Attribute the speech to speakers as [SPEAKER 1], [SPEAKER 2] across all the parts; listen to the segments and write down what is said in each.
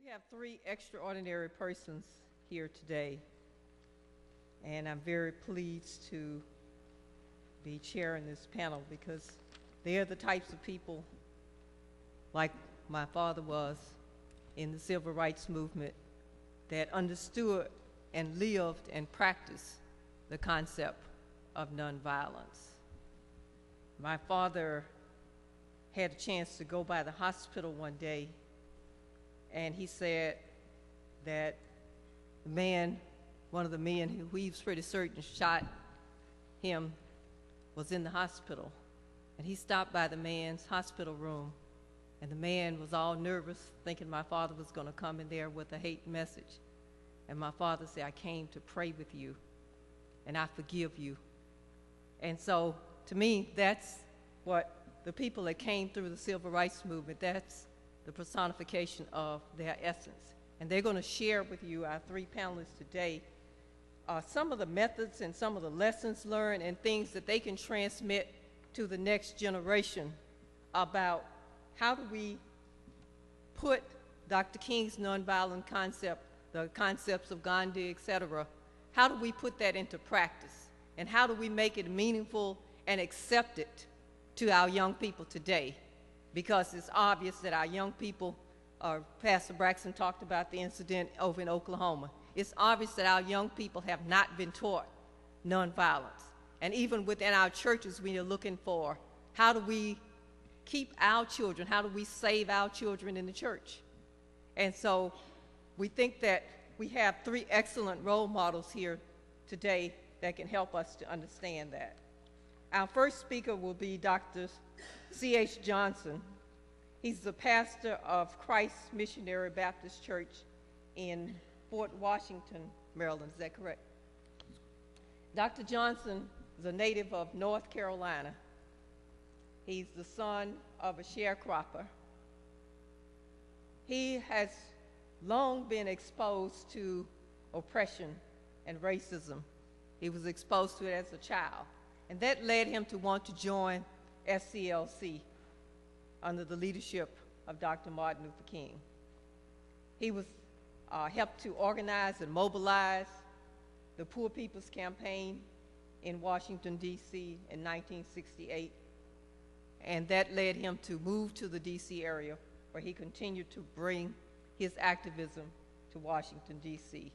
[SPEAKER 1] We have three extraordinary persons here today, and I'm very pleased to be chairing this panel because they're the types of people, like my father was in the civil rights movement, that understood and lived and practiced the concept of nonviolence. My father had a chance to go by the hospital one day, and he said that the man, one of the men who he was pretty certain shot him, was in the hospital. And he stopped by the man's hospital room, and the man was all nervous, thinking my father was going to come in there with a hate message. And my father said, "I came to pray with you, and I forgive you." And so, to me, that's what the people that came through the civil rights movement, that's the personification of their essence. And they're going to share with you, our three panelists today, some of the methods and some of the lessons learned and things that they can transmit to the next generation about how do we put Dr. King's nonviolent concept, the concepts of Gandhi, et cetera, how do we put that into practice? And how do we make it meaningful and accepted to our young people today? Because it's obvious that our young people, Pastor Braxton talked about the incident over in Oklahoma. It's obvious that our young people have not been taught nonviolence. And even within our churches, we are looking for how do we keep our children, how do we save our children in the church? And so we think that we have three excellent role models here today that can help us to understand that. Our first speaker will be Dr. C.H. Johnson. He's the pastor of Christ Missionary Baptist Church in Fort Washington, Maryland. Is that correct? Dr. Johnson is a native of North Carolina. He's the son of a sharecropper. He has long been exposed to oppression and racism. He was exposed to it as a child. And that led him to want to join SCLC under the leadership of Dr. Martin Luther King. He was helped to organize and mobilize the Poor People's Campaign in Washington, D.C. in 1968. And that led him to move to the D.C. area, where he continued to bring his activism to Washington, D.C.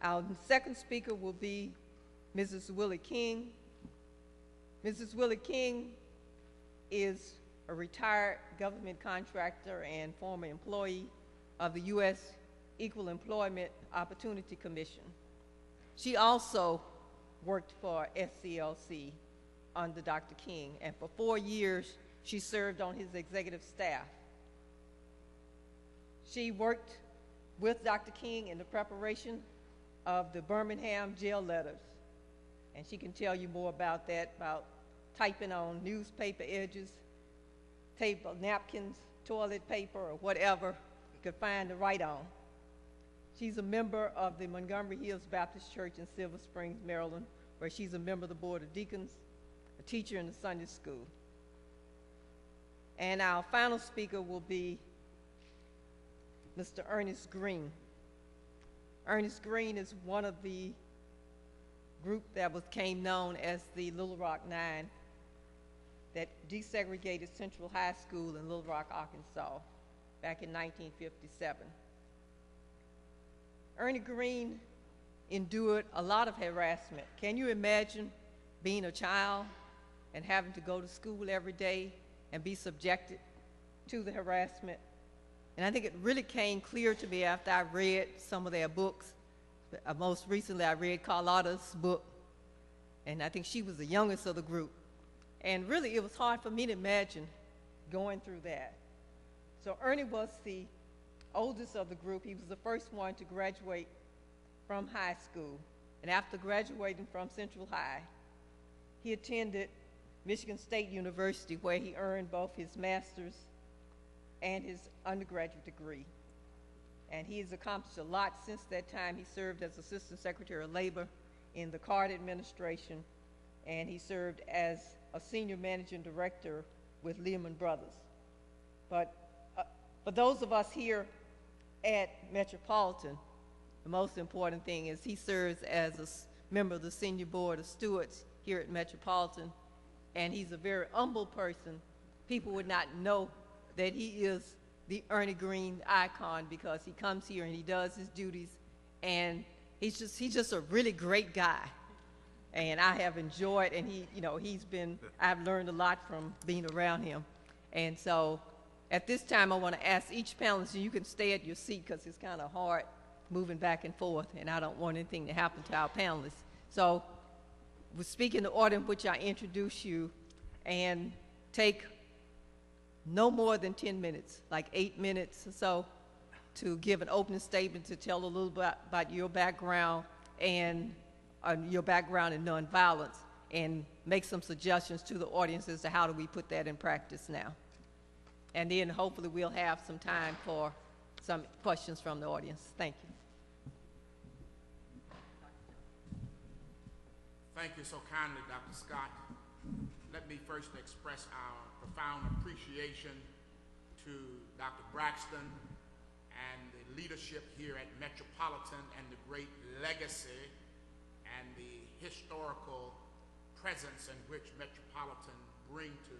[SPEAKER 1] Our second speaker will be Mrs. Willie King. Mrs. Willie King is a retired government contractor and former employee of the U.S. Equal Employment Opportunity Commission. She also worked for SCLC under Dr. King, and for 4 years, she served on his executive staff. She worked with Dr. King in the preparation of the Birmingham jail letters, and she can tell you more about that, about typing on newspaper edges, table, napkins, toilet paper, or whatever you could find to write on. She's a member of the Montgomery Hills Baptist Church in Silver Springs, Maryland, where she's a member of the Board of Deacons, a teacher in the Sunday school. And our final speaker will be Mr. Ernest Green. Ernest Green is one of the group that became known as the Little Rock Nine that desegregated Central High School in Little Rock, Arkansas, back in 1957. Ernie Green endured a lot of harassment. Can you imagine being a child and having to go to school every day and be subjected to the harassment? And I think it really came clear to me after I read some of their books. Most recently, I read Carlotta's book, and I think she was the youngest of the group. And really, it was hard for me to imagine going through that. So Ernie was the oldest of the group. He was the first one to graduate from high school. And after graduating from Central High, he attended Michigan State University, where he earned both his master's and his undergraduate degree. And he has accomplished a lot since that time. He served as Assistant Secretary of Labor in the Carter administration, and he served as a Senior Managing Director with Lehman Brothers. But for those of us here at Metropolitan, the most important thing is he serves as a member of the Senior Board of Stewards here at Metropolitan, and he's a very humble person. People would not know that he is the Ernie Green icon because he comes here and he does his duties, and he's just a really great guy. And I have enjoyed, and I've learned a lot from being around him. And so at this time, I want to ask each panelist, and you can stay at your seat because it's kind of hard moving back and forth, and I don't want anything to happen to our panelists. So we'll speak in the order in which I introduce you, and take no more than 10 minutes, like 8 minutes or so, to give an opening statement to tell a little bit about your background and your background in nonviolence, and make some suggestions to the audience as to how do we put that in practice now. And then hopefully we'll have some time for some questions from the audience. Thank you.
[SPEAKER 2] Thank you so kindly, Dr. Scott. Let me first express our profound appreciation to Dr. Braxton and the leadership here at Metropolitan, and the great legacy and the historical presence in which Metropolitan bring to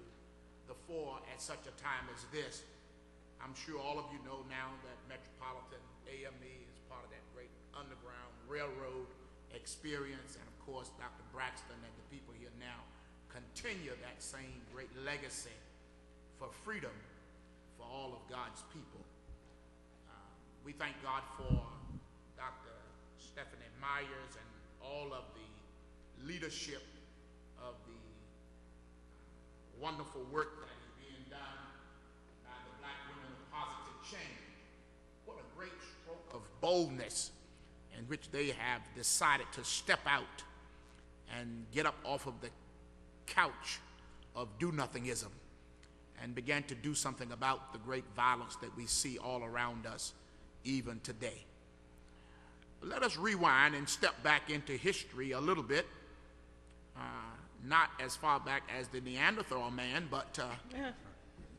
[SPEAKER 2] the fore at such a time as this. I'm sure all of you know now that Metropolitan AME is part of that great Underground Railroad experience, and of course Dr. Braxton and the people here now continue that same great legacy for freedom for all of God's people. We thank God for Dr. Stephanie Myers and all of the leadership of the wonderful work that is being done by the Black Women of Positive Change. What a great stroke of boldness in which they have decided to step out and get up off of the couch of do-nothingism and began to do something about the great violence that we see all around us even today. Let us rewind and step back into history a little bit, not as far back as the Neanderthal man, but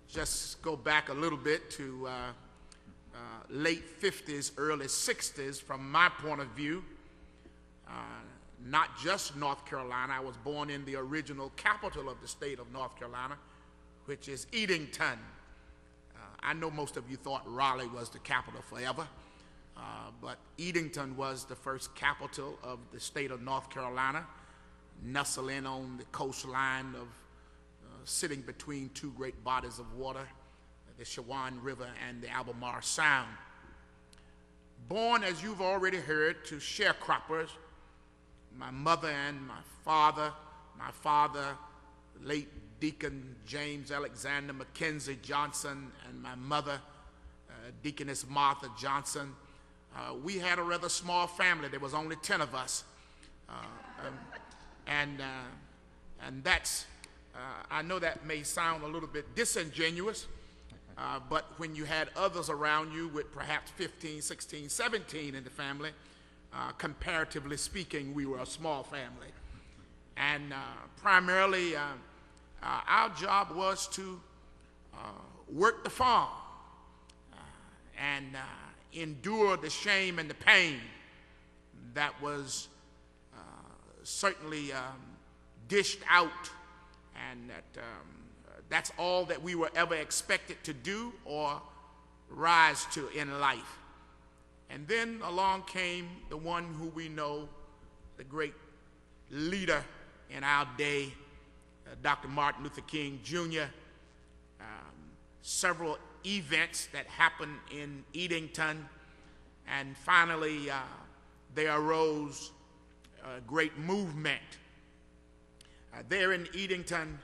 [SPEAKER 2] just go back a little bit to late 50s, early 60s from my point of view. Not just North Carolina. I was born in the original capital of the state of North Carolina, which is Edenton. I know most of you thought Raleigh was the capital forever, but Edenton was the first capital of the state of North Carolina, nestled in on the coastline of sitting between two great bodies of water, the Shawan River and the Albemarle Sound. Born, as you've already heard, to sharecroppers, my mother and my father, late Deacon James Alexander McKenzie Johnson, and my mother, Deaconess Martha Johnson. We had a rather small family. There was only 10 of us. And that's, I know that may sound a little bit disingenuous, but when you had others around you with perhaps 15, 16, 17 in the family, comparatively speaking, we were a small family. And primarily, our job was to work the farm and endure the shame and the pain that was certainly dished out, and that's all that we were ever expected to do or rise to in life. And then along came the one who we know, the great leader in our day, Dr. Martin Luther King Jr. Several events that happened in Edenton, and finally there arose a great movement. There in Edenton,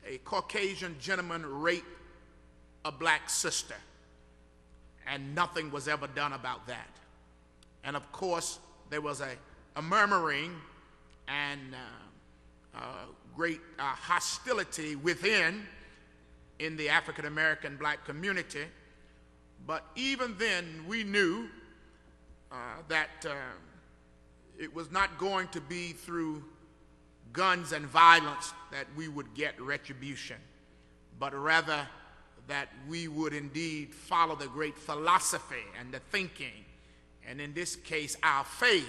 [SPEAKER 2] a Caucasian gentleman raped a black sister, and nothing was ever done about that. And of course, there was a murmuring and great hostility within in the African American black community. But even then, we knew that it was not going to be through guns and violence that we would get retribution, but rather that we would indeed follow the great philosophy and the thinking, and in this case, our faith,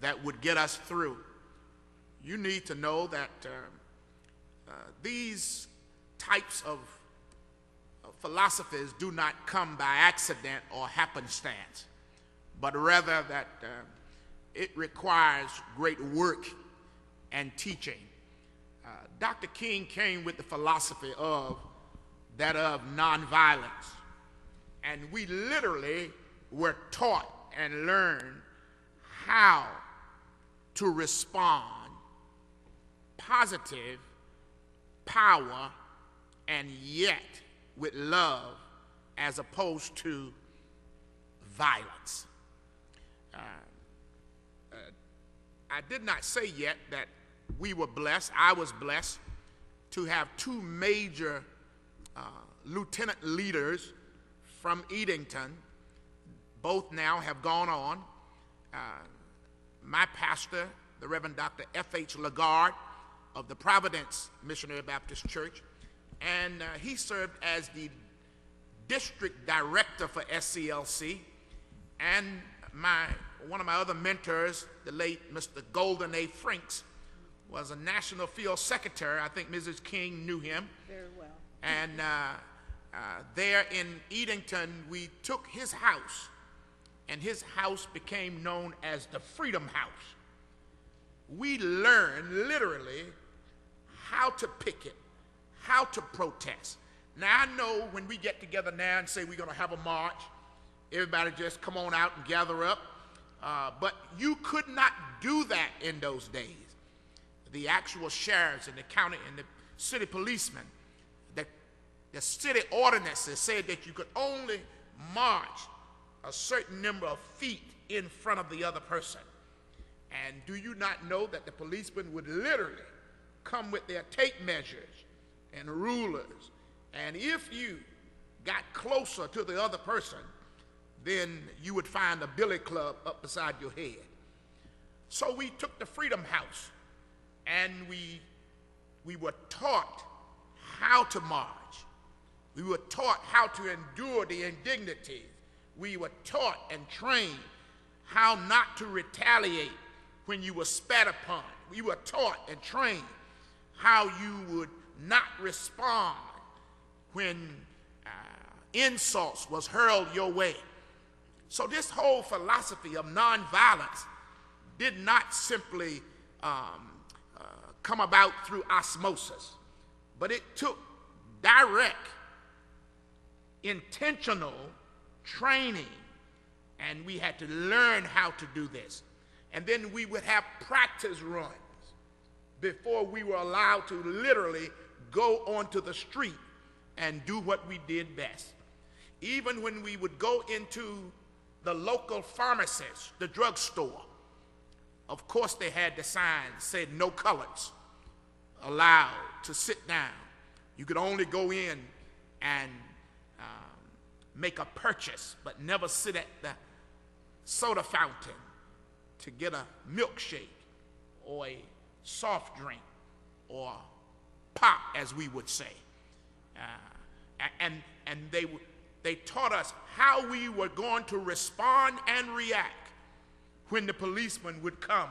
[SPEAKER 2] that would get us through. You need to know that these types of philosophies do not come by accident or happenstance, but rather that it requires great work and teaching. Dr. King came with the philosophy of nonviolence, and we literally were taught and learned how to respond positive, power, and yet with love, as opposed to violence. I did not say yet that we were blessed, I was blessed, to have two major lieutenant leaders from Edenton. Both now have gone on. My pastor, the Reverend Dr. F.H. Lagarde of the Providence Missionary Baptist Church, and he served as the district director for SCLC, and one of my other mentors, the late Mr. Golden A. Franks, was a national field secretary. I think Mrs. King knew him.
[SPEAKER 1] Very well.
[SPEAKER 2] And there in Edenton, we took his house, and his house became known as the Freedom House. We learned literally how to picket, how to protest. Now, I know when we get together now and say we're going to have a march, everybody just come on out and gather up. But you could not do that in those days. The actual sheriffs and the county and the city policemen, the city ordinances said that you could only march a certain number of feet in front of the other person. And do you not know that the policemen would literally come with their tape measures and rulers, and if you got closer to the other person, then you would find a billy club up beside your head. So we took the Freedom House, and we were taught how to march. We were taught how to endure the indignities. We were taught and trained how not to retaliate when you were spat upon. We were taught and trained how you would not respond when insults was hurled your way. So this whole philosophy of nonviolence did not simply come about through osmosis, but it took direct, intentional training, and we had to learn how to do this. And then we would have practice runs before we were allowed to literally go onto the street and do what we did best. Even when we would go into the local pharmacist, the drugstore, of course they had the sign that said no coloreds allowed to sit down. You could only go in and make a purchase, but never sit at the soda fountain to get a milkshake or a soft drink or pop, as we would say. And they taught us how we were going to respond and react when the policeman would come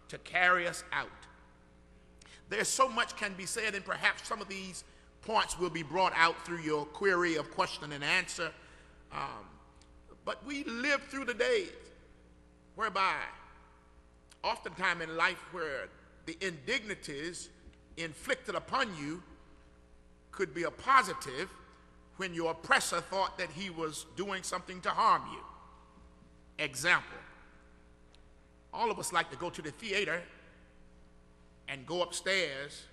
[SPEAKER 2] to carry us out. There's so much can be said, and perhaps some of these points will be brought out through your query of question and answer. But we live through the days whereby oftentimes in life where the indignities inflicted upon you could be a positive when your oppressor thought that he was doing something to harm you. Example, all of us like to go to the theater and go upstairs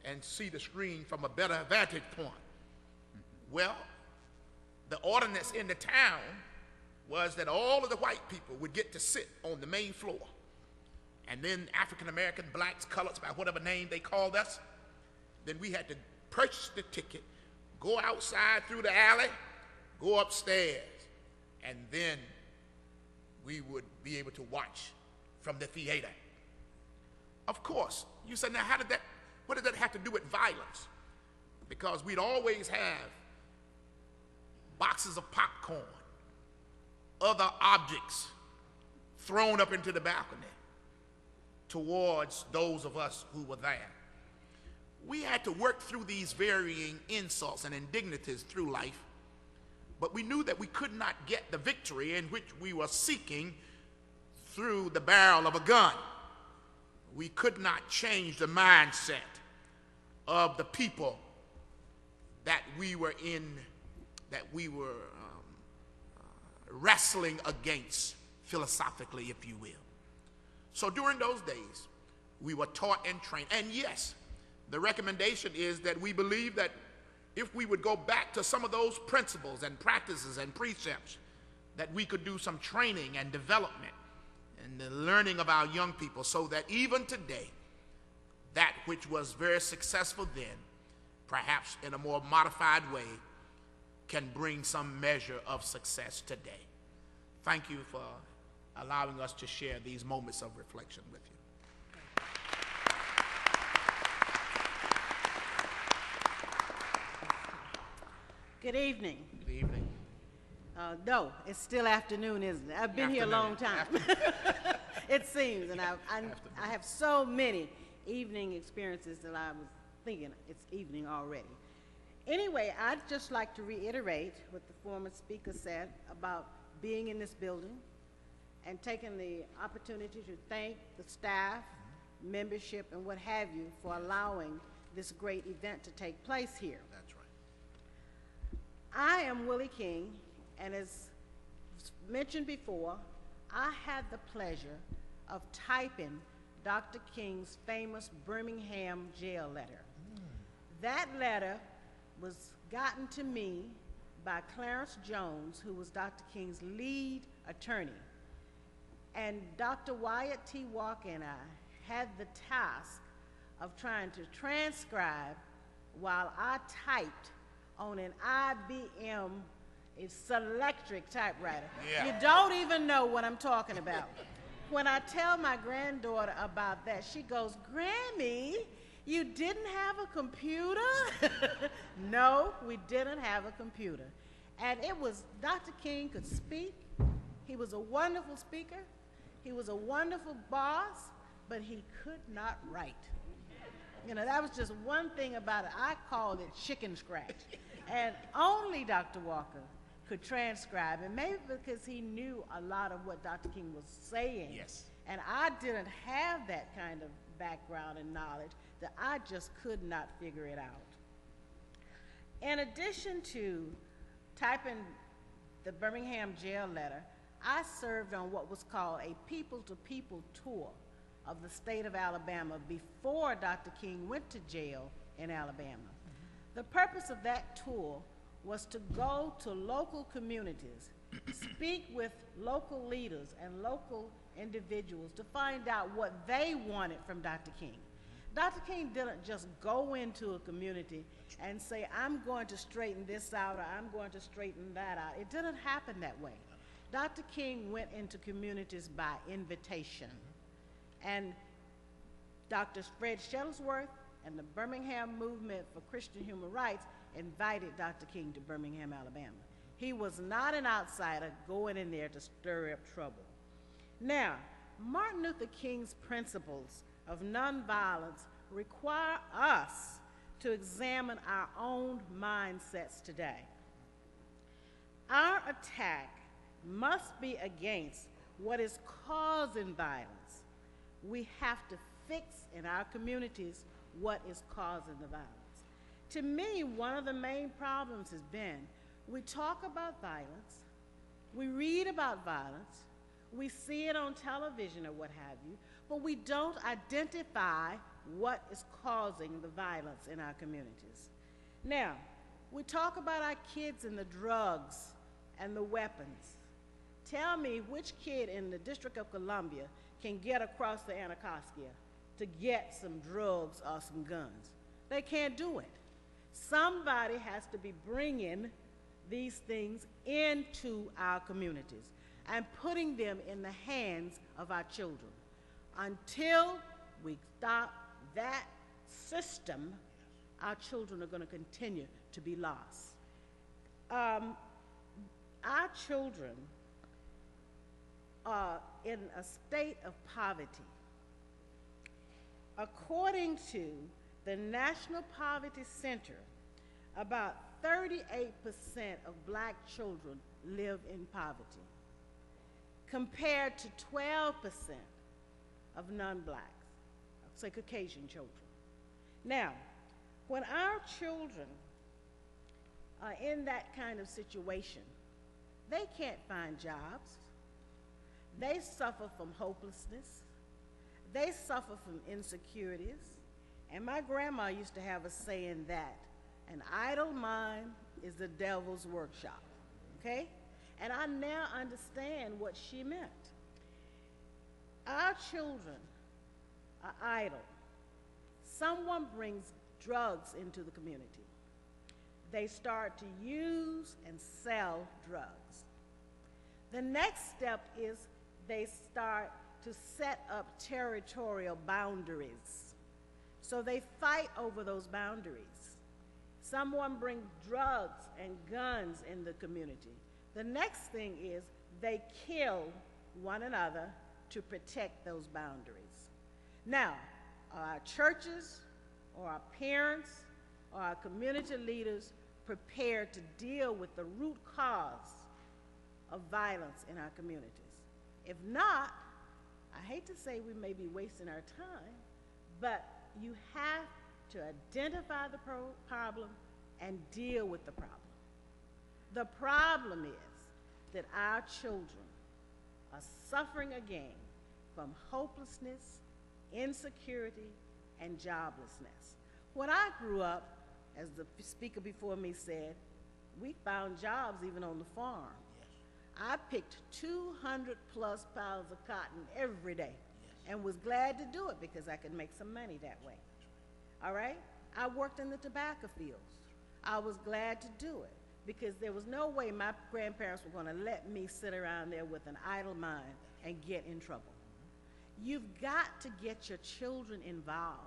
[SPEAKER 2] and see the screen from a better vantage point. Well, the ordinance in the town was that all of the white people would get to sit on the main floor. And then African American, blacks, coloreds, by whatever name they called us, then we had to purchase the ticket, go outside through the alley, go upstairs, and then we would be able to watch from the theater. Of course, you say, now what did that have to do with violence? Because we'd always have boxes of popcorn, other objects thrown up into the balcony towards those of us who were there. We had to work through these varying insults and indignities through life, but we knew that we could not get the victory in which we were seeking through the barrel of a gun. We could not change the mindset of the people that we were wrestling against philosophically, if you will. So during those days, we were taught and trained. And yes, the recommendation is that we believe that if we would go back to some of those principles and practices and precepts, that we could do some training and development and the learning of our young people, so that even today, that which was very successful then, perhaps in a more modified way, can bring some measure of success today. Thank you for allowing us to share these moments of reflection with you.
[SPEAKER 3] Good evening.
[SPEAKER 2] Good evening.
[SPEAKER 3] No, it's still afternoon, isn't it? I've been here a long time. It seems, and I have so many evening experiences that I was thinking it's evening already. Anyway, I'd just like to reiterate what the former speaker said about being in this building and taking the opportunity to thank the staff, membership, and what have you for allowing this great event to take place here.
[SPEAKER 2] That's right.
[SPEAKER 3] I am Willie King, and as mentioned before, I had the pleasure of typing Dr. King's famous Birmingham jail letter. That letter was gotten to me by Clarence Jones, who was Dr. King's lead attorney. And Dr. Wyatt T. Walker and I had the task of trying to transcribe while I typed on an IBM, a Selectric typewriter.
[SPEAKER 2] Yeah.
[SPEAKER 3] You don't even know what I'm talking about. When I tell my granddaughter about that, she goes, "Grammy, you didn't have a computer?" No, we didn't have a computer. And it was, Dr. King could speak. He was a wonderful speaker. He was a wonderful boss, but he could not write. You know, that was just one thing about it. I called it chicken scratch. And only Dr. Walker could transcribe, and maybe because he knew a lot of what Dr. King was saying.
[SPEAKER 2] Yes.
[SPEAKER 3] And I didn't have that kind of background and knowledge, that I just could not figure it out. In addition to typing the Birmingham jail letter, I served on what was called a people-to-people tour of the state of Alabama before Dr. King went to jail in Alabama. The purpose of that tour was to go to local communities, speak with local leaders and local individuals to find out what they wanted from Dr. King. Dr. King didn't just go into a community and say, "I'm going to straighten this out," or "I'm going to straighten that out." It didn't happen that way. Dr. King went into communities by invitation. And Dr. Fred Shuttlesworth and the Birmingham Movement for Christian Human Rights invited Dr. King to Birmingham, Alabama. He was not an outsider going in there to stir up trouble. Now, Martin Luther King's principles of nonviolence require us to examine our own mindsets today. Our attack must be against what is causing violence. We have to fix in our communities what is causing the violence. To me, one of the main problems has been we talk about violence, we read about violence, we see it on television or what have you, but we don't identify what is causing the violence in our communities. Now, we talk about our kids and the drugs and the weapons. Tell me which kid in the District of Columbia can get across the Anacostia to get some drugs or some guns. They can't do it. Somebody has to be bringing these things into our communities and putting them in the hands of our children. Until we stop that system, our children are going to continue to be lost. our children are in a state of poverty. According to the National Poverty Center, about 38% of black children live in poverty, compared to 12% of non-blacks, say Caucasian children. Now, when our children are in that kind of situation, they can't find jobs. They suffer from hopelessness. They suffer from insecurities. And my grandma used to have a saying that an idle mind is the devil's workshop, okay? And I now understand what she meant. Our children are idle. Someone brings drugs into the community. They start to use and sell drugs. The next step is they start to set up territorial boundaries. So they fight over those boundaries. Someone brings drugs and guns in the community. The next thing is they kill one another to protect those boundaries. Now, are our churches or our parents or our community leaders prepared to deal with the root cause of violence in our communities? If not, I hate to say we may be wasting our time, but you have to identify the problem and deal with the problem. The problem is that our children are suffering again from hopelessness, insecurity, and joblessness. When I grew up, as the speaker before me said, we found jobs even on the farm. Yes. I picked 200 plus pounds of cotton every day. Yes. And was glad to do it because I could make some money that way. All right? I worked in the tobacco fields. I was glad to do it because there was no way my grandparents were going to let me sit around there with an idle mind and get in trouble. You've got to get your children involved.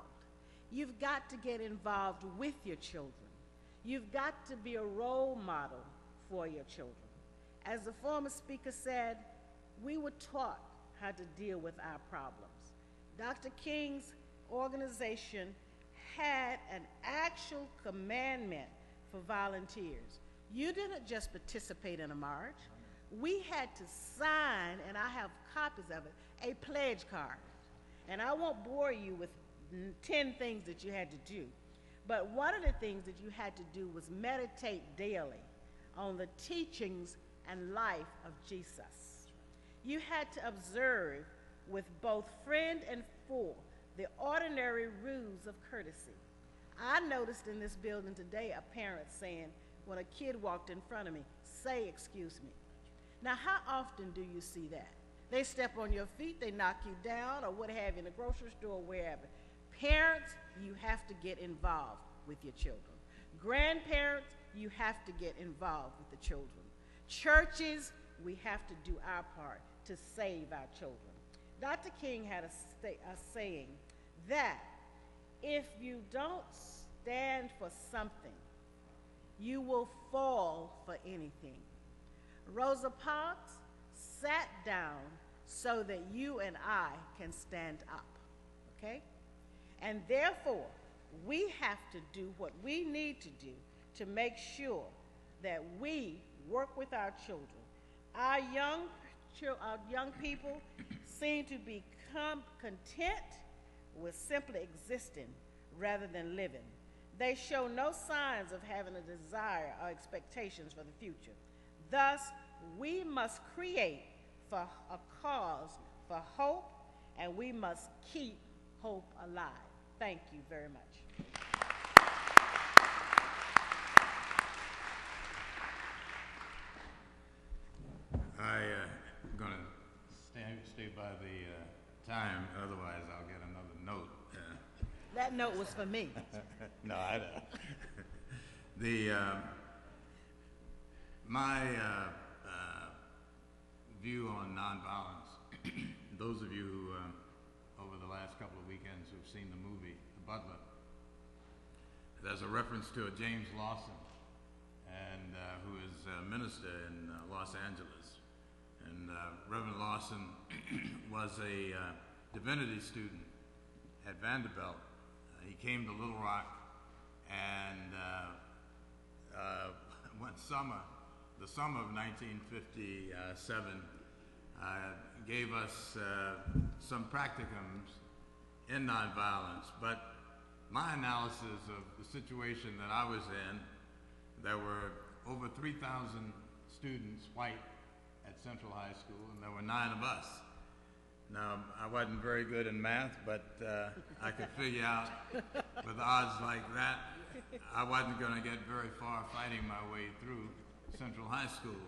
[SPEAKER 3] You've got to get involved with your children. You've got to be a role model for your children. As the former speaker said, we were taught how to deal with our problems. Dr. King's organization had an actual commandment for volunteers. You didn't just participate in a march. We had to sign, and I have copies of it, a pledge card. And I won't bore you with 10 things that you had to do. But one of the things that you had to do was meditate daily on the teachings and life of Jesus. You had to observe with both friend and foe the ordinary rules of courtesy. I noticed in this building today a parent saying, when a kid walked in front of me, say, "Excuse me." Now, how often do you see that? They step on your feet, they knock you down, or what have you, in the grocery store, wherever. Parents, you have to get involved with your children. Grandparents, you have to get involved with the children. Churches, we have to do our part to save our children. Dr. King had a saying that if you don't stand for something, you will fall for anything. Rosa Parks sat down so that you and I can stand up, okay? And therefore, we have to do what we need to do to make sure that we work with our children. Our young people seem to become content with simply existing rather than living. They show no signs of having a desire or expectations for the future. Thus, we must create for a cause for hope, and we must keep hope alive. Thank you very much.
[SPEAKER 4] I'm going to stay by the time, otherwise I'll get another note.
[SPEAKER 3] That note was for me.
[SPEAKER 4] No, I don't. My view on nonviolence, those of you who, over the last couple of weekends, who've seen the movie The Butler, there's a reference to a James Lawson, and who is a minister in Los Angeles. And Reverend Lawson was a divinity student at Vanderbilt. He came to Little Rock, and one summer, the summer of 1957, gave us some practicums in nonviolence. But my analysis of the situation that I was in, there were over 3,000 students, white, at Central High School, and there were 9 of us. Now, I wasn't very good in math, but I could figure out with odds like that, I wasn't going to get very far fighting my way through Central High School.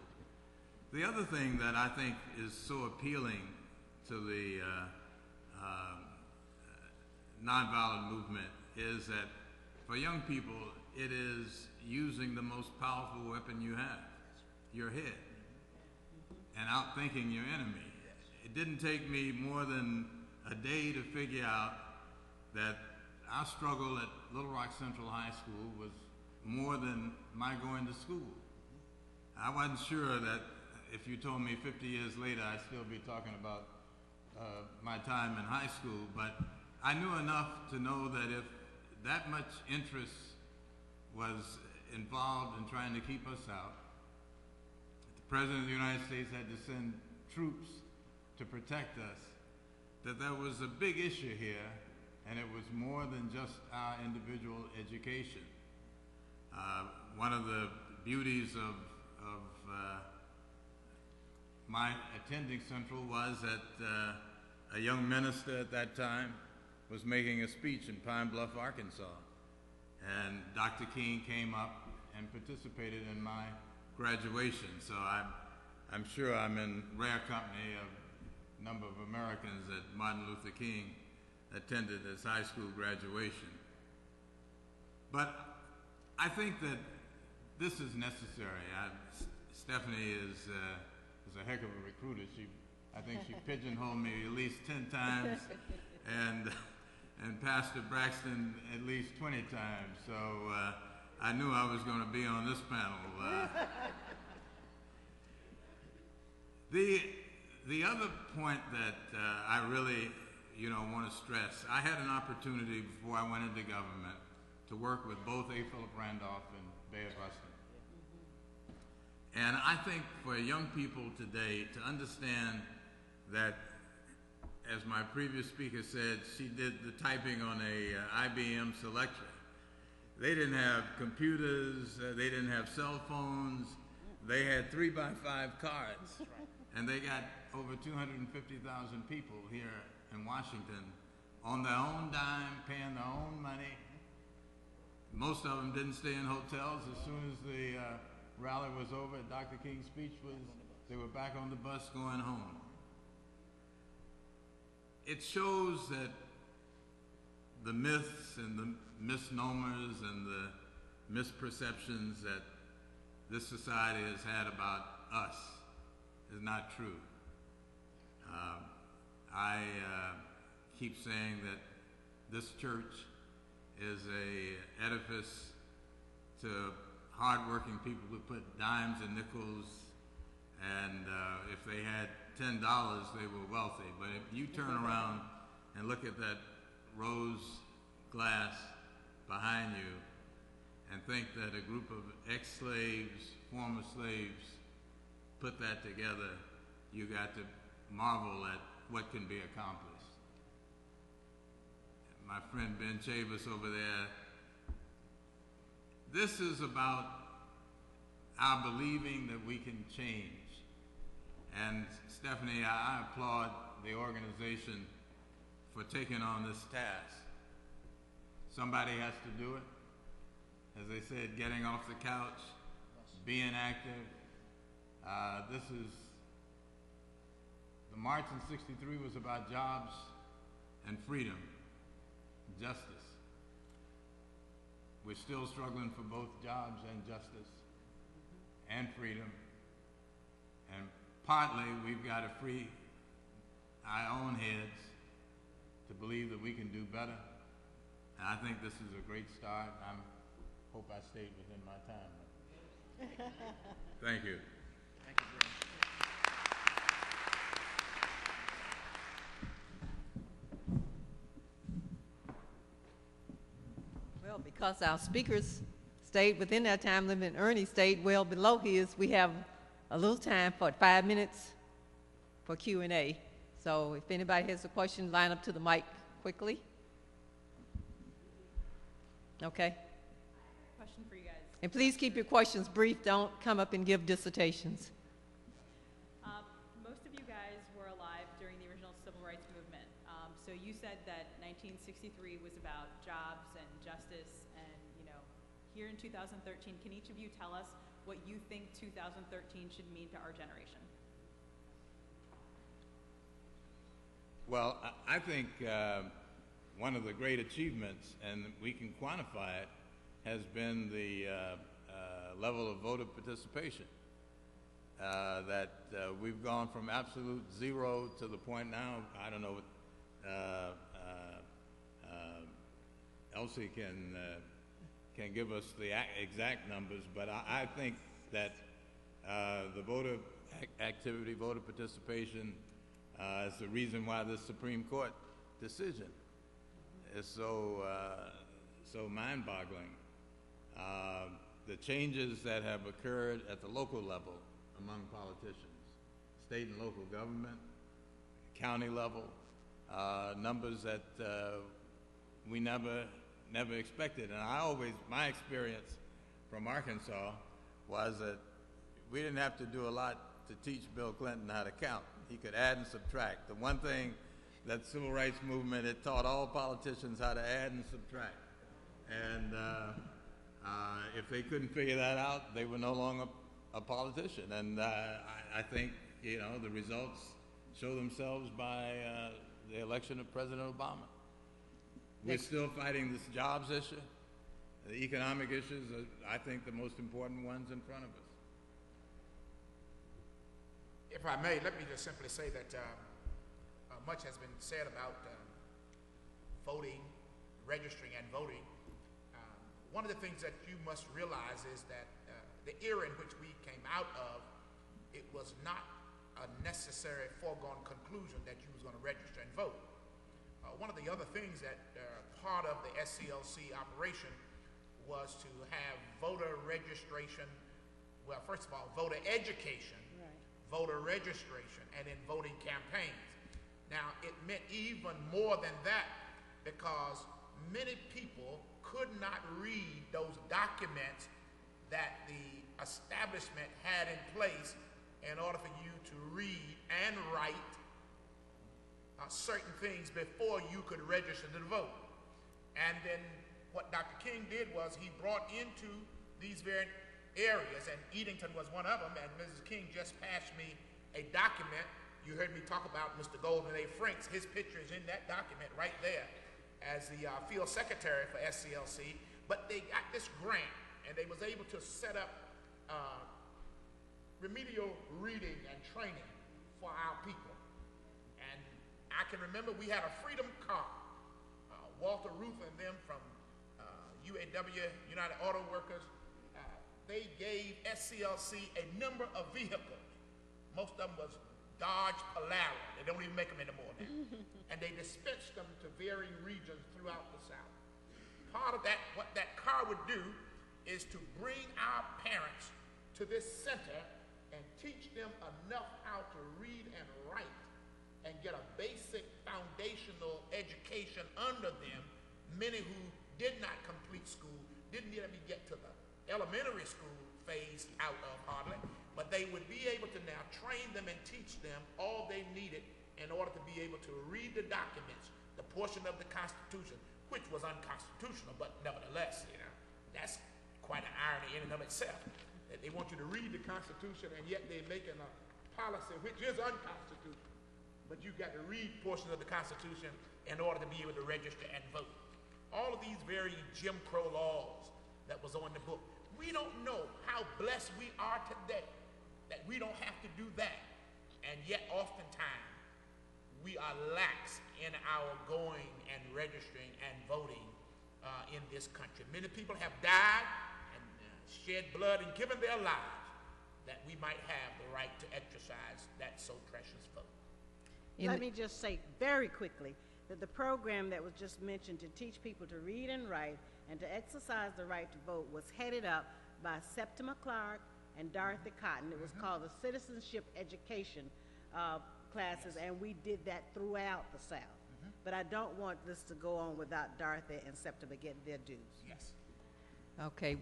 [SPEAKER 4] The other thing that I think is so appealing to the nonviolent movement is that for young people, it is using the most powerful weapon you have, your head, and outthinking your enemy. It didn't take me more than a day to figure out that our struggle at Little Rock Central High School was more than my going to school. I wasn't sure that if you told me 50 years later I'd still be talking about my time in high school, but I knew enough to know that if that much interest was involved in trying to keep us out, the President of the United States had to send troops to protect us, that there was a big issue here, and it was more than just our individual education. One of the beauties of my attending Central was that a young minister at that time was making a speech in Pine Bluff, Arkansas, and Dr. King came up and participated in my graduation. So I'm sure I'm in rare company of a number of Americans that Martin Luther King attended his high school graduation. But I think that this is necessary. Stephanie is a heck of a recruiter. I think she pigeonholed me at least 10 times, and Pastor Braxton at least 20 times. So I knew I was going to be on this panel. The other point that I really, want to stress, I had an opportunity before I went into government to work with both A. Philip Randolph and Bayard Rustin. And I think for young people today to understand that, as my previous speaker said, she did the typing on a IBM Selectra. They didn't have computers, they didn't have cell phones, they had 3x5 cards. And they got over 250,000 people here in Washington on their own dime, paying their own money. Most of them didn't stay in hotels. As soon as the rally was over, Dr. King's speech was, they were back on the bus going home. It shows that the myths and the misnomers and the misperceptions that this society has had about us is not true. I keep saying that this church is a edifice to hardworking people who put dimes and nickels, and if they had $10, they were wealthy. But if you turn around and look at that rose glass behind you and think that a group of ex-slaves, former slaves, put that together, you got to marvel at what can be accomplished. My friend Ben Chavis over there, this is about our believing that we can change. And Stephanie, I applaud the organization for taking on this task. Somebody has to do it. As they said, getting off the couch, being active. The March in '63 was about jobs and freedom, justice. We're still struggling for both jobs and justice and freedom. And partly we've got to free our own heads to believe that we can do better. And I think this is a great start. I hope I stayed within my time. Thank you.
[SPEAKER 2] Thank you very much.
[SPEAKER 1] Well, because our speakers stayed within that time limit and Ernie stayed well below his, we have a little time for 5 minutes for Q&A. So if anybody has a question, line up to the mic quickly. Okay.
[SPEAKER 5] Question for you guys.
[SPEAKER 1] And please keep your questions brief. Don't come up and give dissertations.
[SPEAKER 5] Most of you guys were alive during the original civil rights movement. So you said that 1963 was about jobs and justice, and here in 2013, can each of you tell us what you think 2013 should mean to our generation?
[SPEAKER 4] Well, I think one of the great achievements, and we can quantify it, has been the level of voter participation. That we've gone from absolute zero to the point now, I don't know what Elsie can give us the exact numbers, but I think that the voter activity, voter participation is the reason why the Supreme Court decision is so mind-boggling. The changes that have occurred at the local level among politicians, state and local government, county level, numbers that we never expected. And my experience from Arkansas was that we didn't have to do a lot to teach Bill Clinton how to count. He could add and subtract. The one thing that civil rights movement, it taught all politicians how to add and subtract. And if they couldn't figure that out, they were no longer a politician. And I think, the results show themselves by the election of President Obama. We're still fighting this jobs issue. The economic issues are, I think, the most important ones in front of us.
[SPEAKER 2] If I may, let me just simply say that much has been said about voting, registering and voting. One of the things that you must realize is that the era in which we came out of, it was not a necessary foregone conclusion that you was going to register and vote. One of the other things that part of the SCLC operation was to have voter registration, well, first of all, voter education,
[SPEAKER 3] Right.
[SPEAKER 2] voter registration, and then voting campaigns. Now, it meant even more than that because many people could not read those documents that the establishment had in place in order for you to read and write certain things before you could register to vote. And then what Dr. King did was he brought into these very areas, and Edenton was one of them, and Mrs. King just passed me a document. You heard me talk about Mr. Golden A. Franks. His picture is in that document right there as the field secretary for SCLC. But they got this grant, and they was able to set up remedial reading and training for our people. And I can remember we had a freedom car. Walter Ruth and them from UAW, United Auto Workers, they gave SCLC a number of vehicles. Most of them was Dodge Polara. They don't even make them anymore now. And they dispatched them to varying regions throughout the South. Part of that, what that car would do is to bring our parents to this center and teach them enough how to read and write and get a basic foundational education under them. Many who did not complete school, didn't even get to the elementary school phase out of hardly, but they would be able to now train them and teach them all they needed in order to be able to read the documents, the portion of the Constitution, which was unconstitutional, but nevertheless, that's quite an irony in and of itself, that they want you to read the Constitution and yet they're making a policy which is unconstitutional. But you got to read portions of the Constitution in order to be able to register and vote. All of these very Jim Crow laws that was on the book. We don't know how blessed we are today that we don't have to do that. And yet oftentimes we are lax in our going and registering and voting in this country. Many people have died and shed blood and given their lives that we might have the right to exercise that so precious vote.
[SPEAKER 3] Let me just say very quickly that the program that was just mentioned to teach people to read and write and to exercise the right to vote was headed up by Septima Clark and Dorothy Cotton. It was called the Citizenship Education classes, and we did that throughout the South. But I don't want this to go on without Dorothy and Septima getting their dues.
[SPEAKER 2] Yes.
[SPEAKER 1] Okay.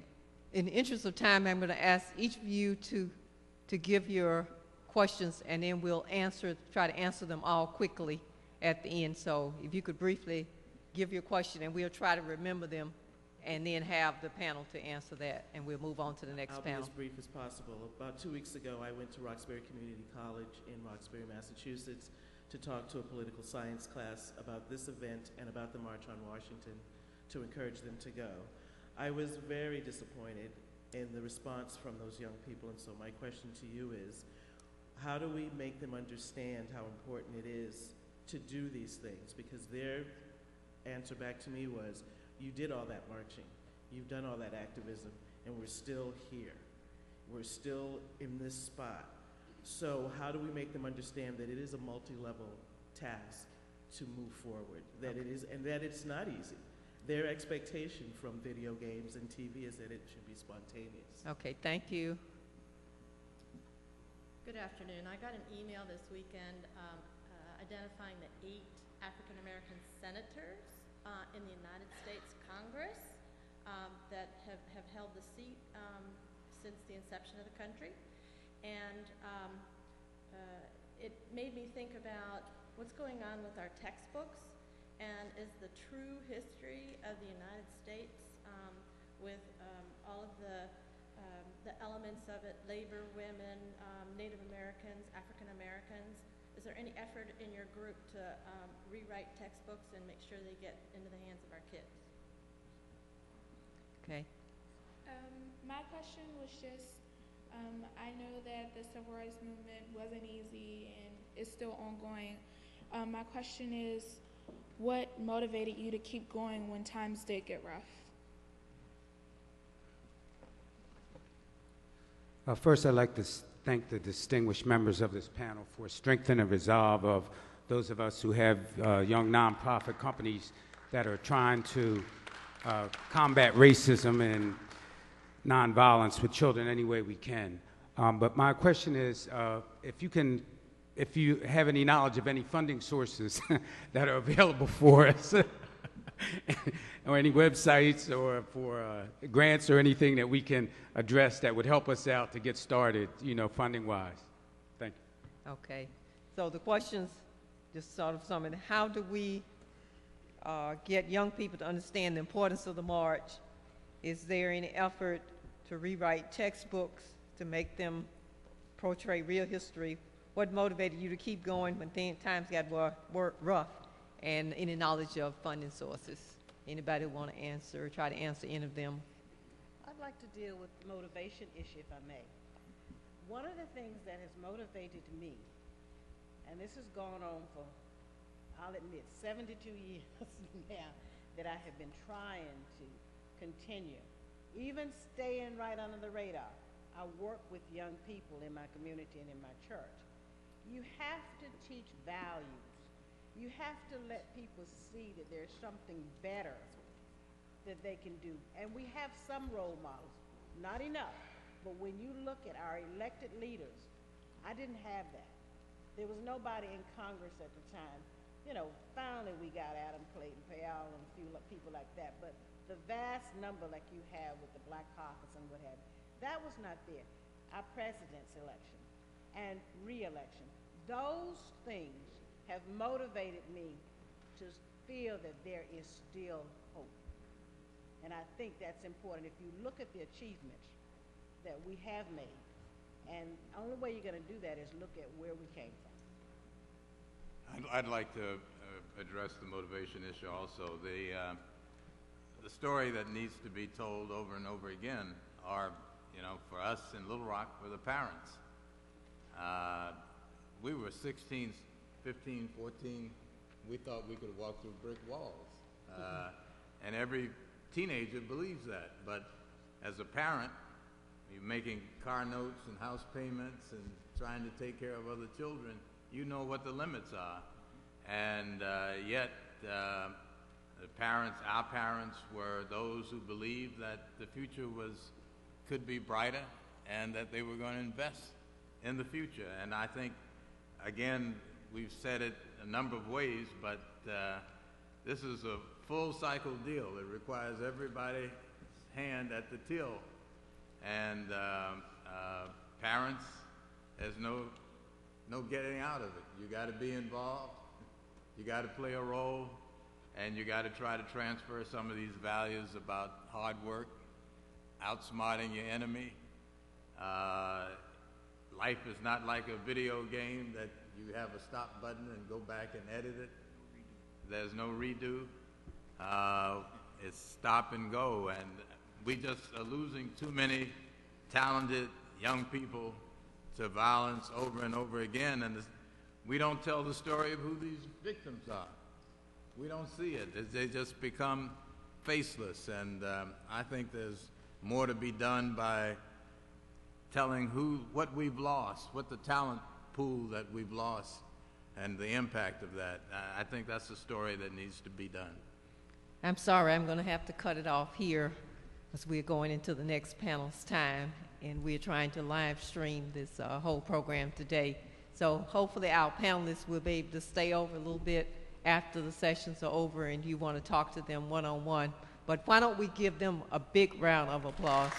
[SPEAKER 1] In the interest of time, I'm going to ask each of you to give your questions, and then we'll try to answer them all quickly at the end. So if you could briefly give your question, and we'll try to remember them, and then have the panel to answer that, and we'll move on to the next panel.
[SPEAKER 6] I'll be as brief as possible. About 2 weeks ago, I went to Roxbury Community College in Roxbury, Massachusetts, to talk to a political science class about this event and about the March on Washington, to encourage them to go. I was very disappointed in the response from those young people, and so my question to you is, how do we make them understand how important it is to do these things? Because their answer back to me was, you did all that marching, you've done all that activism, and we're still here. We're still in this spot. So how do we make them understand that it is a multi-level task to move forward, that it is, and that it's not easy? Their expectation from video games and TV is that it should be spontaneous.
[SPEAKER 1] Okay, thank you.
[SPEAKER 7] Good afternoon. I got an email this weekend identifying the 8 African American senators in the United States Congress that have held the seat since the inception of the country. And it made me think about what's going on with our textbooks, and is the true history of the United States with all of the elements of it, labor, women, Native Americans, African Americans. Is there any effort in your group to rewrite textbooks and make sure they get into the hands of our kids?
[SPEAKER 1] Okay.
[SPEAKER 8] My question was just, I know that the civil rights movement wasn't easy and is still ongoing. My question is, what motivated you to keep going when times did get rough?
[SPEAKER 9] First, I'd like to thank the distinguished members of this panel for strengthening the resolve of those of us who have young nonprofit companies that are trying to combat racism and nonviolence with children any way we can. But my question is, if you have any knowledge of any funding sources that are available for us, or any websites or for grants or anything that we can address that would help us out to get started, funding-wise. Thank you.
[SPEAKER 1] Okay. So the questions, just sort of summing, how do we get young people to understand the importance of the march? Is there any effort to rewrite textbooks to make them portray real history? What motivated you to keep going when times got rough? And any knowledge of funding sources? Anybody want to answer, try to answer any of them?
[SPEAKER 3] I'd like to deal with the motivation issue, if I may. One of the things that has motivated me, and this has gone on for, I'll admit, 72 years now, that I have been trying to continue, even staying right under the radar. I work with young people in my community and in my church. You have to teach values. You have to let people see that there's something better that they can do. And we have some role models, not enough, but when you look at our elected leaders, I didn't have that. There was nobody in Congress at the time. Finally we got Adam Clayton Powell and a few people like that, but the vast number like you have with the Black Caucus and what have you, that was not there. Our president's election and re-election, those things have motivated me to feel that there is still hope. And I think that's important. If you look at the achievements that we have made, and the only way you're going to do that is look at where we came from.
[SPEAKER 4] I'd like to address the motivation issue also. The story that needs to be told over and over again are, for us in Little Rock, were the parents. We were 16, 15, 14, we thought we could walk through brick walls. And every teenager believes that. But as a parent, you're making car notes and house payments and trying to take care of other children, you know what the limits are. And yet, our parents were those who believed that the future could be brighter and that they were going to invest in the future. And I think, again, we've said it a number of ways, but this is a full cycle deal. It requires everybody's hand at the till. And parents, there's no getting out of it. You got to be involved. You got to play a role, and you got to try to transfer some of these values about hard work, outsmarting your enemy. Life is not like a video game that you have a stop button and go back and edit it. There's no redo. It's stop and go, and we just are losing too many talented young people to violence over and over again, and we don't tell the story of who these victims are. We don't see it. They just become faceless, and I think there's more to be done by telling what we've lost, what the talent pool that we've lost, and the impact of that. I think that's the story that needs to be done.
[SPEAKER 1] I'm sorry, I'm going to have to cut it off here because we're going into the next panel's time, and we're trying to live stream this whole program today. So hopefully our panelists will be able to stay over a little bit after the sessions are over and you want to talk to them one-on-one. But why don't we give them a big round of applause?